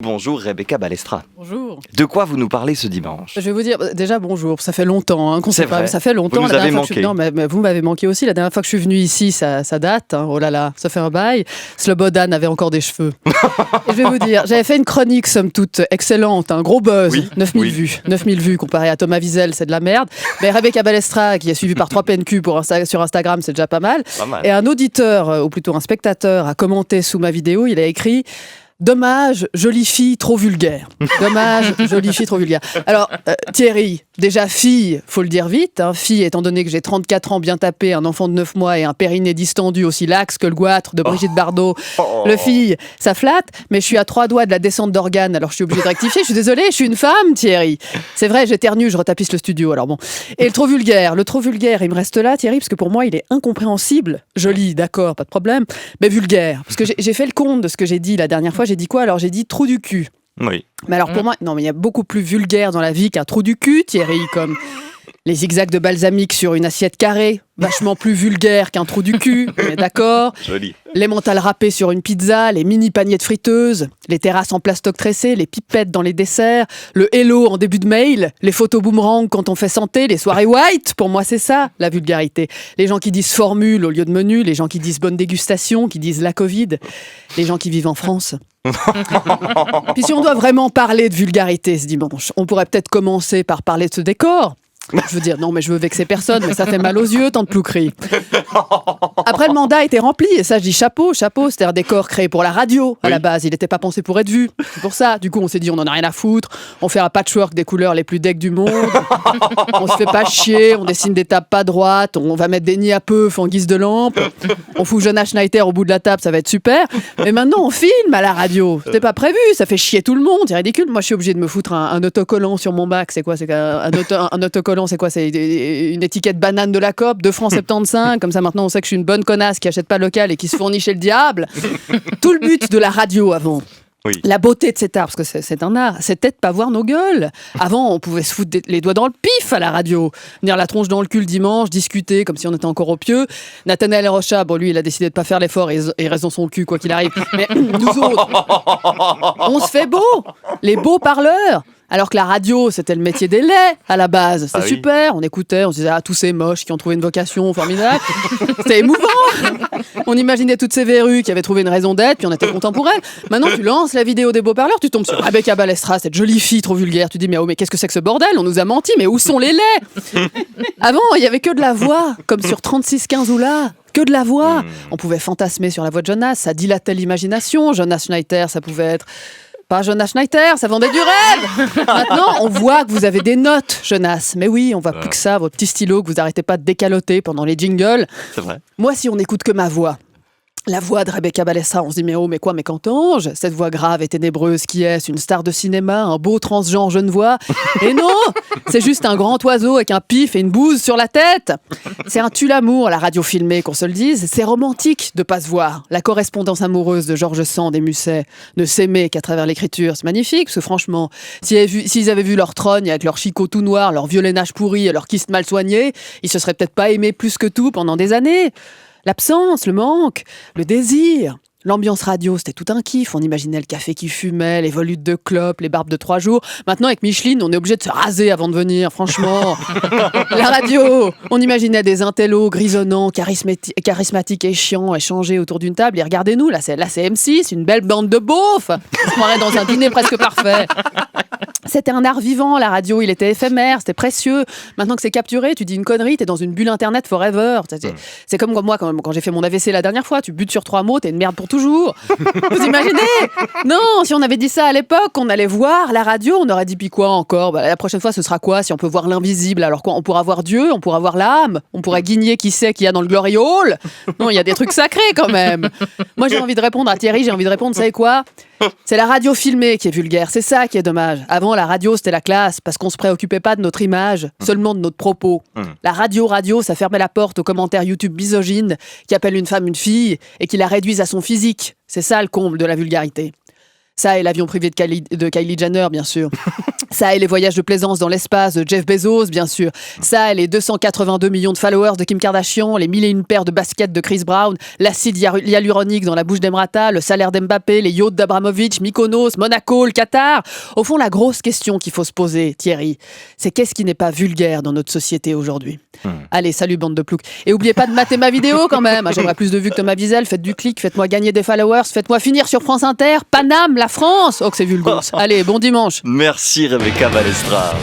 Bonjour Rebecca Balestra. Bonjour. De quoi vous nous parlez ce dimanche? Je vais vous dire, déjà bonjour, ça fait longtemps qu'on C'est s'est pas. vrai. Ça fait longtemps. Vous nous La avez dernière fois que manqué. Non, mais vous m'avez manqué aussi. La dernière fois que je suis venue ici, ça date. Oh là là, ça fait un bail. Slobodan avait encore des cheveux. Et je vais vous dire, j'avais fait une chronique, somme toute, excellente, un gros buzz. Oui, 9000 oui. vues. 9000 vues comparé à Thomas Wiesel, c'est de la merde. Mais Rebecca Balestra, qui est suivie par 3 PNQ sur Instagram, c'est déjà pas mal. Pas mal. Et un auditeur, ou plutôt un spectateur, a commenté sous ma vidéo, il a écrit « Dommage, jolie fille trop vulgaire ». Dommage, jolie fille trop vulgaire. Alors, Thierry, déjà fille, faut le dire vite, fille étant donné que j'ai 34 ans bien tapé, un enfant de 9 mois et un périnée distendu aussi lax que le goitre de Brigitte Bardot. Le fille, ça flatte, mais je suis à 3 doigts de la descente d'organes, alors je suis obligée de rectifier. Je suis désolée, je suis une femme, Thierry. C'est vrai, j'éternue, je retapisse le studio, alors bon. Et le trop vulgaire, il me reste là, Thierry, parce que pour moi, il est incompréhensible. Joli, d'accord, pas de problème, mais vulgaire. Parce que j'ai fait le compte de ce que j'ai dit la dernière fois. J'ai dit quoi? Alors j'ai dit trou du cul. Oui. Mais alors pour moi, non, mais il y a beaucoup plus vulgaire dans la vie qu'un trou du cul, Thierry, comme les zigzags de balsamique sur une assiette carrée, vachement plus vulgaire qu'un trou du cul, on est d'accord. Joli. Les mentales râpées sur une pizza, les mini paniers de friteuses, les terrasses en plastoc tressé, les pipettes dans les desserts, le hello en début de mail, les photos boomerang quand on fait santé, les soirées white, pour moi c'est ça la vulgarité. Les gens qui disent formule au lieu de menu, les gens qui disent bonne dégustation, qui disent la Covid, les gens qui vivent en France. Puis si on doit vraiment parler de vulgarité ce dimanche, on pourrait peut-être commencer par parler de ce décor. Je veux dire, non, mais je veux vexer personne, mais ça fait mal aux yeux, tant de plouquerie. Après, le mandat a été rempli, et ça, je dis chapeau, c'était un décor créé pour la radio, à la base. Il n'était pas pensé pour être vu. C'est pour ça. Du coup, on s'est dit, on en a rien à foutre. On fait un patchwork des couleurs les plus decks du monde. On se fait pas chier, on dessine des tables pas droites, on va mettre des nids à peuf en guise de lampe. On fout Jonas Schneider au bout de la table, ça va être super. Mais maintenant, on filme à la radio. C'était pas prévu, ça fait chier tout le monde, c'est ridicule. Moi, je suis obligée de me foutre un autocollant sur mon bac. C'est quoi? C'est un autocollant, c'est quoi? C'est une étiquette banane de la COP, 2,75 €. Comme ça, maintenant, on sait que je suis une bonne connasse qui achète pas local et qui se fournit chez le diable. Tout le but de la radio avant. Oui. La beauté de cet art, parce que c'est un art, c'était de pas voir nos gueules. Avant, on pouvait se foutre les doigts dans le pif à la radio. Venir la tronche dans le cul le dimanche, discuter comme si on était encore au pieu. Nathanaël Rocha, bon, lui, il a décidé de pas faire l'effort et il reste dans son cul, quoi qu'il arrive. Mais nous autres, on se fait beau. Les beaux parleurs. Alors que la radio, c'était le métier des laits, à la base. C'était super, on écoutait, on se disait, tous ces moches qui ont trouvé une vocation formidable. C'était émouvant. On imaginait toutes ces verrues qui avaient trouvé une raison d'être, puis on était content pour elles. Maintenant, tu lances la vidéo des beaux parleurs, tu tombes sur Rebecca Balestra, cette jolie fille trop vulgaire. Tu dis, mais qu'est-ce que c'est que ce bordel? On nous a menti, mais où sont les laits? Avant, il y avait que de la voix, comme sur 3615 ou là. Que de la voix. On pouvait fantasmer sur la voix de Jonas, ça dilatait l'imagination. Jonas Schneider, ça pouvait être... Pas Jonas Schneider, ça vendait du rêve. Maintenant, on voit que vous avez des notes, Jonas. Mais oui, on voit plus que ça, vos petits stylos que vous arrêtez pas de décaloter pendant les jingles. C'est vrai. Moi, si on n'écoute que ma voix, la voix de Rebecca Balestra, on se dit mais qu'entends-je? Cette voix grave et ténébreuse qui est une star de cinéma, un beau transgenre genevois. Et non, c'est juste un grand oiseau avec un pif et une bouse sur la tête. C'est un tue-l'amour, la radio filmée, qu'on se le dise. C'est romantique de pas se voir. La correspondance amoureuse de Georges Sand et Musset, ne s'aimer qu'à travers l'écriture, c'est magnifique. Parce que franchement, s'ils avaient vu leur trogne avec leur chicot tout noir, leur violinage pourri et leur kyste mal soigné, ils se seraient peut-être pas aimés plus que tout pendant des années. L'absence, le manque, le désir. L'ambiance radio, c'était tout un kiff. On imaginait le café qui fumait, les volutes de clopes, les barbes de 3 jours. Maintenant, avec Micheline, on est obligé de se raser avant de venir, franchement. La radio, on imaginait des intellos grisonnants, charismatiques et chiants échanger autour d'une table. Et regardez-nous, là c'est M6, une belle bande de beaufs. On se croirait dans un dîner presque parfait. C'était un art vivant, la radio, il était éphémère, c'était précieux. Maintenant que c'est capturé, tu dis une connerie, t'es dans une bulle internet forever. C'est comme moi, quand j'ai fait mon AVC la dernière fois, tu butes sur 3 mots, t'es une merde pour toujours. Vous imaginez? Non, si on avait dit ça à l'époque, on allait voir la radio, on aurait dit puis quoi encore? La prochaine fois, ce sera quoi? Si on peut voir l'invisible, alors quoi? On pourra voir Dieu, on pourra voir l'âme, on pourra guigner qui c'est qu'il y a dans le Glory Hall. Non, il y a des trucs sacrés quand même. Moi, j'ai envie de répondre à Thierry, j'ai envie de répondre, vous savez quoi? C'est la radio filmée qui est vulgaire, c'est ça qui est dommage. Avant, la radio, c'était la classe, parce qu'on se préoccupait pas de notre image, seulement de notre propos. La radio, ça fermait la porte aux commentaires YouTube misogynes qui appellent une femme une fille et qui la réduisent à son physique. C'est ça le comble de la vulgarité. Ça et l'avion privé de Kylie Jenner, bien sûr. Ça et les voyages de plaisance dans l'espace de Jeff Bezos, bien sûr. Ça et les 282 millions de followers de Kim Kardashian, les 1001 paires de baskets de Chris Brown, l'acide hyaluronique dans la bouche d'Emrata, le salaire d'Mbappé, les yachts d'Abramovich, Mykonos, Monaco, le Qatar. Au fond, la grosse question qu'il faut se poser, Thierry, c'est qu'est-ce qui n'est pas vulgaire dans notre société aujourd'hui ? Allez, salut bande de ploucs. Et oubliez pas de mater ma vidéo quand même. J'aimerais plus de vues que Thomas Wiesel. Faites du clic, faites-moi gagner des followers, faites-moi finir sur France Inter. Paname, la France. Oh que c'est vulgaire. Allez, bon dimanche. Merci Rebecca Balestra.